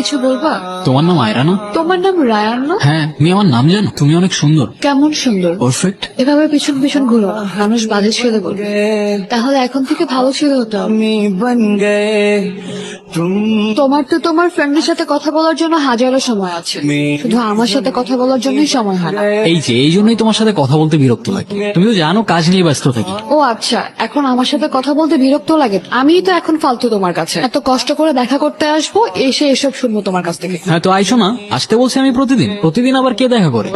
কিছু বলবা? তোমার নাম আয়রা না? তোমার নাম রায়ান না? হ্যাঁ, তুমি আমার নাম জানো? তুমি অনেক সুন্দর। কেমন সুন্দর? পারফেক্ট। এভাবে পিছন পিছন ঘুরো না, মানুষ বাজে ছেলে বলবে। তাহলে এখন থেকে ভালো ছেলে হতে হবে। তোমার তো তোমার ফ্রেন্ডের সাথে কথা বলার জন্য হাজারো সময় আছে, শুধু আমার সাথে কথা বলার জন্যই সময় হয় না। এই জন্যই তোমার সাথে কথা বলতে বিরক্ত লাগে। তুমি তো জানো কাজ নিয়ে ব্যস্ত থাকি। ও আচ্ছা, এখন আমার সাথে কথা বলতে বিরক্ত লাগে? আমিই তো এখন ফালতু তোমার কাছে। এত কষ্ট করে দেখা করতে আসবো, এসে এসব শুনবো তোমার কাছ থেকে। হ্যাঁ তো আইসো না, আসতে বলছি আমি প্রতিদিন। প্রতিদিন আবার কে দেখা করে?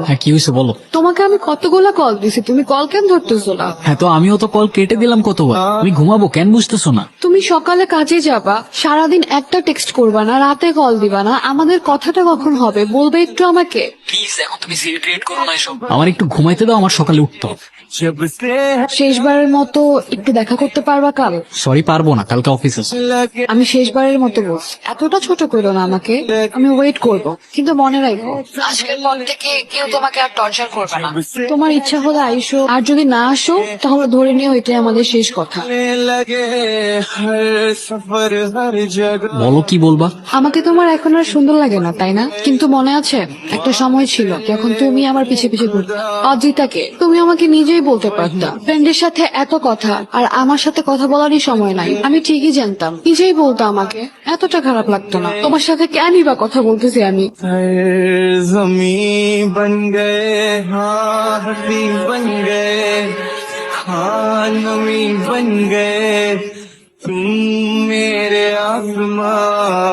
হ্যাঁ কি হয়েছে বলো। তোমাকে আমি কতগুলা কল দিছি, তুমি কল কেন ধরতেছো না? হ্যাঁ তো আমিও তো কল কেটে দিলাম কতবার। তুমি ঘুমাবো কেন বুঝতেছো না? তুমি সকালে কাজে যাবা, সারাদিন একটা টেক্সট করবা না, রাতে কল দিবা না, আমাদের কথাটা কখন হবে বলবে একটু আমাকে। প্লিজ এখন তুমি সিন ক্রিয়েট করো না এসব। আমার একটু ঘুমাইতে দাও, আমার সকালে উঠতে হবে। শেষবারের মতো একটু দেখা করতে পারবা কাল? সরি পারবো না, কালকে অফিস আছে। আমি শেষবারের মতো বলছি, এতটা ছোট করো না আমাকে। আমি ওয়েট করব, কিন্তু মনে রাখো আজকের পর থেকে কেউ তোমাকে আর টর্চার করবে না। তোমার ইচ্ছা হলে আইসো, আর যদি না আসো তাহলে ধরে নিও এটাই আমাদের শেষ কথা। বলো কি বলবা? আমাকে তোমার এখন আর সুন্দর লাগে না, তাই না? কিন্তু মনে আছে একটা সময় ছিল যখন তুমি আমার পিছে পিছে ঘুরতে। অজিতাকে তুমি আমাকে নিজেই বলতে পারতা, ফ্রেন্ডের সাথে এত কথা আর আমার সাথে কথা বলারই সময় নাই। আমি ঠিকই জানতাম, নিজেই বলতো আমাকে, এতটা খারাপ লাগতো না। তোমার সাথে কেনই বা কথা বলতেছি আমি? जमी बन गए हाँ हबीब बन गए हाँ नमी बन गए तुम मेरे आसमां।